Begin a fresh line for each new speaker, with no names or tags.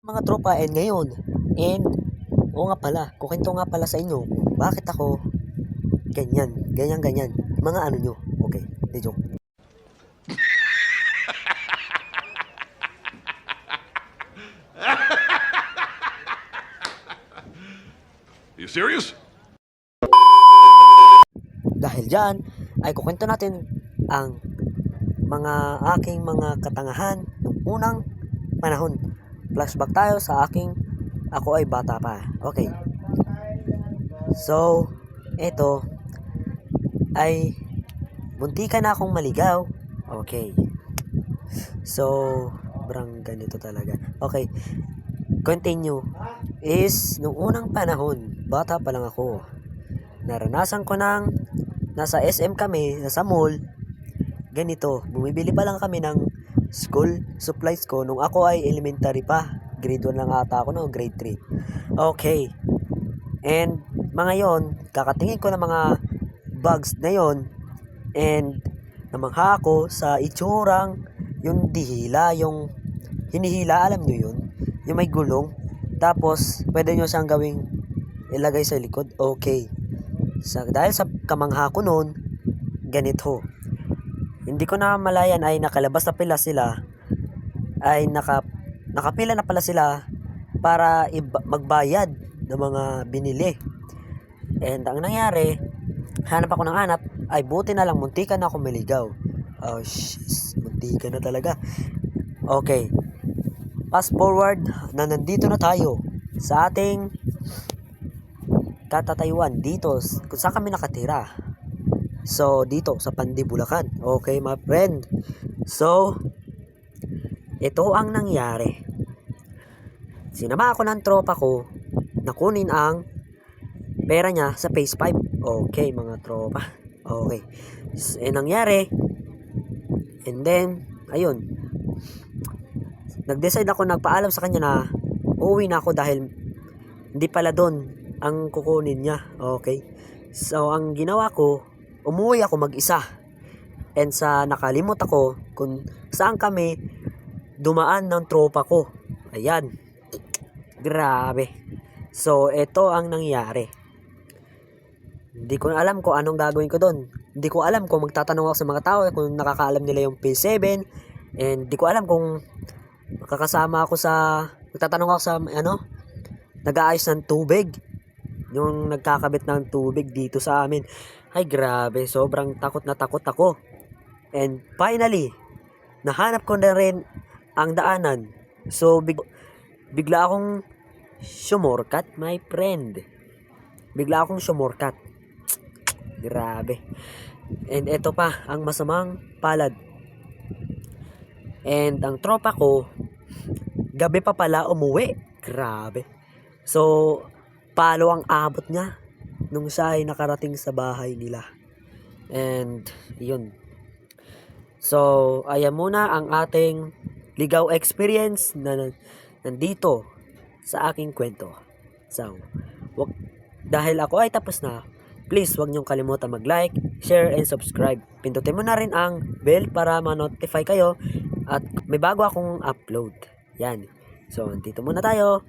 Mga tropa, and ngayon, and oo nga pala, kukwento nga pala sa inyo kung bakit ako ganyan, ganyan, mga ano nyo, okay, di joke.
You serious?
Dahil dyan, ay kukwento natin ang mga aking mga katangahan ng unang panahon. Flashback tayo sa ako ay bata pa, okay. So, eto, ay muntikan na akong maligaw. Okay. So, sobrang ganito talaga. Okay. Continue. Is, nung unang panahon, bata pa lang ako, naranasan ko nang nasa SM kami, nasa mall, ganito, bumibili pa lang kami ng school supplies ko nung ako ay elementary pa. Grade 1 lang ata ako, no? Grade 3. Okay. And, mga yon, kakatingin ko ng mga bags na yon, and namangha ako sa itsurang yung dihila, yung hinihila, alam nyo yun? Yung may gulong. Tapos, pwede nyo siyang gawing ilagay sa likod. Okay. Dahil sa kamangha ko noon, ganito. Hindi ko na malayan ay nakalabas na pila sila, ay nakapila na pala sila para magbayad ng mga binili. And ang nangyari, hanap ako ng hanap, ay buti na lang, muntikan na ako maligaw. Oh shit, muntikan na talaga. Okay. Fast forward na nandito na tayo sa ating katatayuan dito kung saan kami nakatira. So, dito sa Pandi, Bulacan. Okay, my friend. So, ito ang nangyari. Sinama ako ng tropa ko na kunin ang pera niya sa Phase 5. Okay, mga tropa. Okay. So, nangyari. And then, ayun. Nag-decide ako, nagpaalam sa kanya na uuwi na ako dahil hindi pala doon ang kukunin niya. Okay. So, ang ginawa ko, umuwi ako mag-isa. And nakalimot ako kung saan kami dumaan ng tropa ko. Ayan. Grabe. So, ito ang nangyari. Hindi ko alam kung anong gagawin ko doon. Hindi ko alam kung magtatanong ako sa mga tao kung nakakaalam nila yung P7. And hindi ko alam kung makakasama ako magtatanong ako sa nag-aayos ng tubig. Yung nagkakabit ng tubig dito sa amin. Ay grabe, sobrang takot na takot ako. And finally, nahanap ko na rin ang daanan. So bigla akong sumorkat, my friend. Bigla akong sumorkat. Grabe. And ito pa, ang masamang palad. And ang tropa ko, gabi pa pala umuwi. Grabe. So, palo ang abot niya nung siya ay nakarating sa bahay nila. And, yun. So, ayan muna ang ating ligaw experience na nandito sa aking kwento. So, dahil ako ay tapos na, please wag niyong kalimutan mag-like, share, and subscribe. Pindutin mo na rin ang bell para ma-notify kayo at may bago akong upload. Yan. So, dito muna tayo.